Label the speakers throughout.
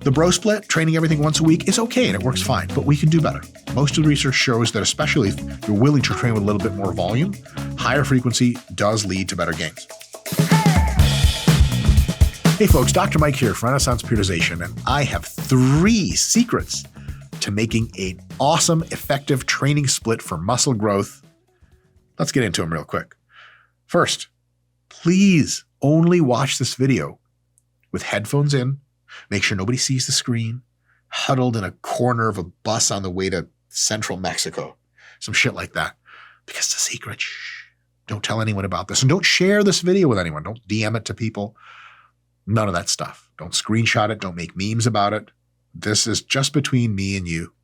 Speaker 1: The bro split, training everything once a week, is okay and it works fine, but we can do better. Most of the research shows that especially if you're willing to train with a little bit more volume, higher frequency does lead to better gains. Hey folks, Dr. Mike here from Renaissance Periodization, and I have 3 secrets to making an awesome, effective training split for muscle growth. Let's get into them real quick. First, please only watch this video with headphones in. Make sure nobody sees the screen, huddled in a corner of a bus on the way to central Mexico. Some shit like that. Because the secret, don't tell anyone about this. And don't share this video with anyone. Don't DM it to people. None of that stuff. Don't screenshot it. Don't make memes about it. This is just between me and you.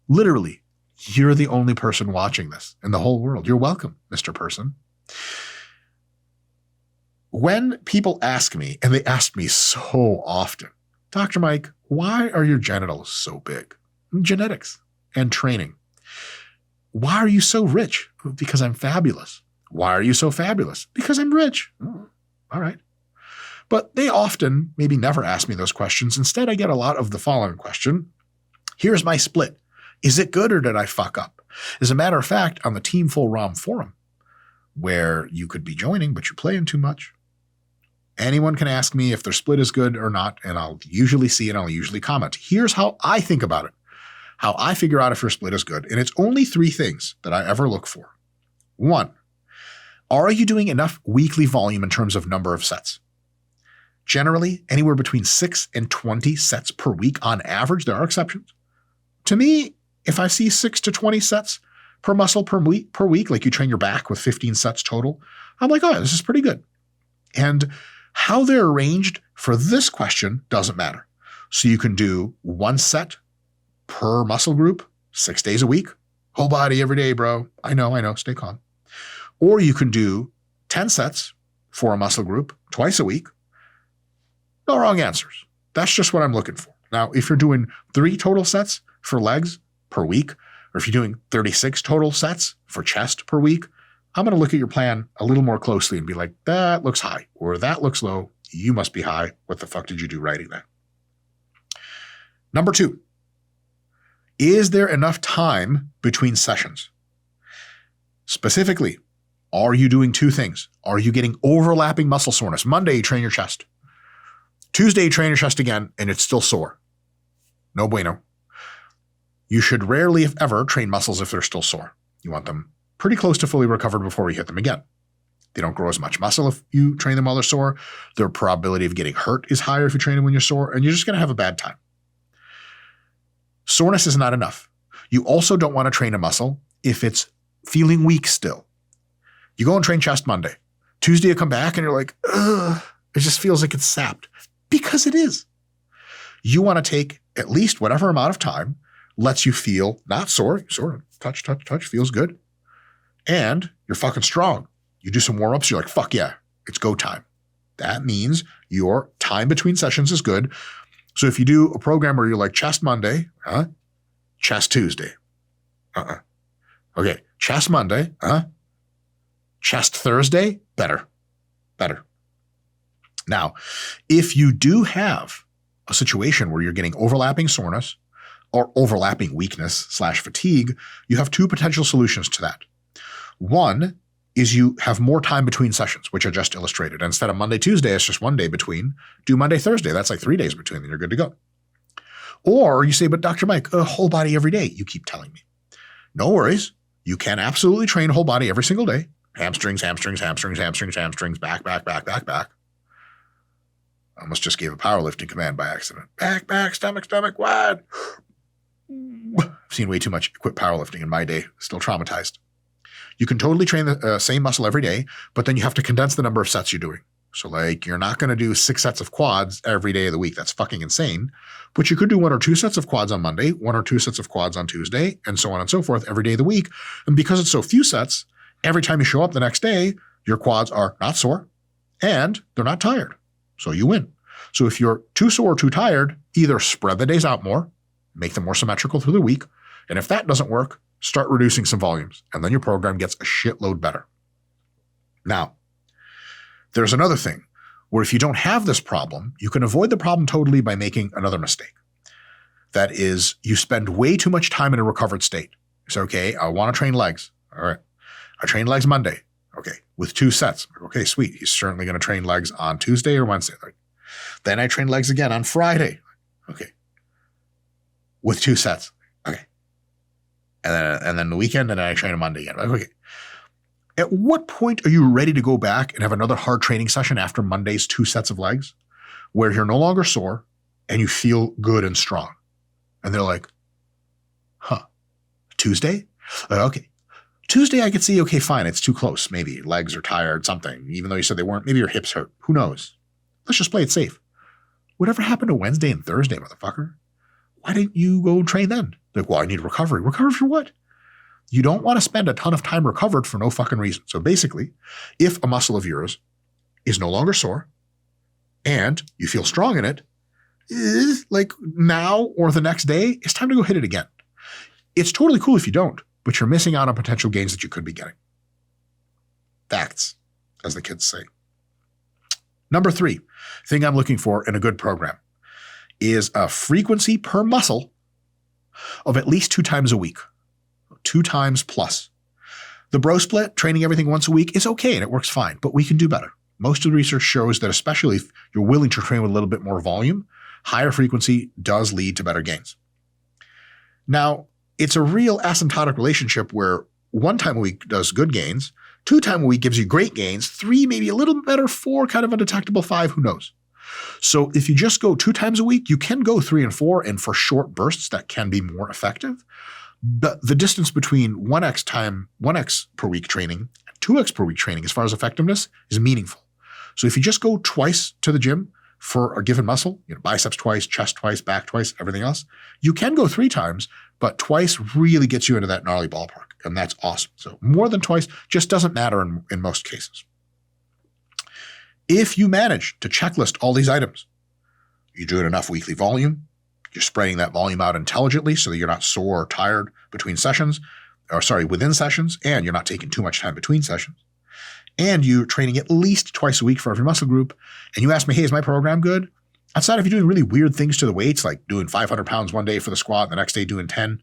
Speaker 1: Literally, you're the only person watching this in the whole world. You're welcome, Mr. Person. When people ask me, and they ask me so often, Dr. Mike, why are your genitals so big? Genetics and training. Why are you so rich? Because I'm fabulous. Why are you so fabulous? Because I'm rich. Oh, all right. But they often, maybe never ask me those questions. Instead, I get a lot of the following question. Here's my split. Is it good or did I fuck up? As a matter of fact, on the Team Full ROM forum, where you could be joining, but you're playing too much, anyone can ask me if their split is good or not, and I'll usually see it and I'll usually comment. Here's how I think about it, how I figure out if your split is good. And it's only 3 things that I ever look for. 1, are you doing enough weekly volume in terms of number of sets? Generally, anywhere between 6 and 20 sets per week on average. There are exceptions. To me, if I see 6 to 20 sets per muscle per week, like you train your back with 15 sets total, I'm like, oh, this is pretty good. And how they're arranged for this question doesn't matter. So you can do 1 set per muscle group, 6 days a week, whole body every day, bro. I know, stay calm. Or you can do 10 sets for a muscle group twice a week. No wrong answers. That's just what I'm looking for. Now, if you're doing 3 total sets for legs per week, or if you're doing 36 total sets for chest per week, I'm going to look at your plan a little more closely and be like, that looks high, or that looks low. You must be high. What the fuck did you do writing that? Number 2, is there enough time between sessions? Specifically, are you doing 2 things? Are you getting overlapping muscle soreness? Monday, you train your chest. Tuesday, you train your chest again, and it's still sore. No bueno. You should rarely, if ever, train muscles if they're still sore. You want them pretty close to fully recovered before you hit them again. They don't grow as much muscle if you train them while they're sore. Their probability of getting hurt is higher if you train them when you're sore, and you're just going to have a bad time. Soreness is not enough. You also don't want to train a muscle if it's feeling weak still. You go and train chest Monday. Tuesday, you come back and you're like, ugh, it just feels like it's sapped. Because it is. You want to take at least whatever amount of time lets you feel not sore, touch, feels good. And you're fucking strong. You do some warm-ups, you're like, fuck yeah, it's go time. That means your time between sessions is good. So if you do a program where you're like chest Monday, chest Tuesday, okay, chest Monday, chest Thursday, better. Now, if you do have a situation where you're getting overlapping soreness or overlapping weakness/fatigue, you have 2 potential solutions to that. 1 is you have more time between sessions, which I just illustrated. Instead of Monday, Tuesday, it's just 1 day between. Do Monday, Thursday. That's like 3 days between, then you're good to go. Or you say, but Dr. Mike, whole body every day. You keep telling me. No worries. You can absolutely train whole body every single day. Hamstrings, back. I almost just gave a powerlifting command by accident. Back, stomach, wide. I've seen way too much quit powerlifting in my day. Still traumatized. You can totally train the same muscle every day, but then you have to condense the number of sets you're doing. So like you're not going to do 6 sets of quads every day of the week. That's fucking insane. But you could do 1 or 2 sets of quads on Monday, 1 or 2 sets of quads on Tuesday, and so on and so forth every day of the week. And because it's so few sets, every time you show up the next day, your quads are not sore and they're not tired. So you win. So if you're too sore or too tired, either spread the days out more, make them more symmetrical through the week. And if that doesn't work, start reducing some volumes. And then your program gets a shitload better. Now, there's another thing where if you don't have this problem, you can avoid the problem totally by making another mistake. that is you spend way too much time in a recovered state. So, okay, I want to train legs. All right. I train legs Monday. Okay. With 2 sets. Okay, sweet. He's certainly going to train legs on Tuesday or Wednesday. Then I train legs again on Friday. Okay. With 2 sets. Okay. And then the weekend, and then I train on Monday again. Okay. At what point are you ready to go back and have another hard training session after Monday's 2 sets of legs where you're no longer sore and you feel good and strong? And they're like, Tuesday? Okay. Tuesday I could see, okay, fine. It's too close. Maybe legs are tired, something. Even though you said they weren't, maybe your hips hurt. Who knows? Let's just play it safe. Whatever happened to Wednesday and Thursday, motherfucker? Why didn't you go train then? Like, well, I need recovery. Recovery for what? You don't want to spend a ton of time recovered for no fucking reason. So basically, if a muscle of yours is no longer sore and you feel strong in it, like now or the next day, it's time to go hit it again. It's totally cool if you don't, but you're missing out on potential gains that you could be getting. Facts, as the kids say. Number 3, thing I'm looking for in a good program is a frequency per muscle of at least 2 times a week. 2 times plus. The bro split, training everything once a week, is okay and it works fine, but we can do better. Most of the research shows that especially if you're willing to train with a little bit more volume, higher frequency does lead to better gains. Now, it's a real asymptotic relationship where 1 time a week does good gains, 2 times a week gives you great gains, 3 maybe a little bit better, 4 kind of undetectable, 5 who knows. So if you just go 2 times a week, you can go 3 and 4, and for short bursts that can be more effective. But the distance between 1x per week training and 2x per week training as far as effectiveness is meaningful. So if you just go twice to the gym for a given muscle, biceps twice, chest twice, back twice, everything else, you can go 3 times, but twice really gets you into that gnarly ballpark, and that's awesome. So more than twice just doesn't matter in most cases. If you manage to checklist all these items, you're doing enough weekly volume, you're spreading that volume out intelligently so that you're not sore or tired within sessions, and you're not taking too much time between sessions, and you're training at least twice a week for every muscle group, and you ask me, hey, is my program good? Outside of you doing really weird things to the weights, like doing 500 pounds one day for the squat, and the next day doing 10,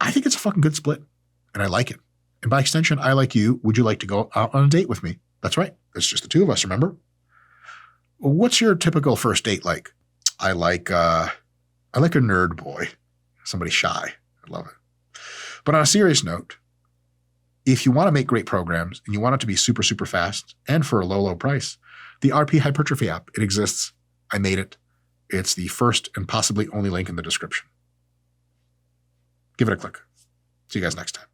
Speaker 1: I think it's a fucking good split, and I like it. And by extension, I like you. Would you like to go out on a date with me? That's right. It's just the 2 of us, remember? What's your typical first date like? I like a nerd boy, somebody shy. I love it. But on a serious note, if you want to make great programs and you want it to be super, super fast and for a low, low price, the RP Hypertrophy app, it exists. I made it. It's the first and possibly only link in the description. Give it a click. See you guys next time.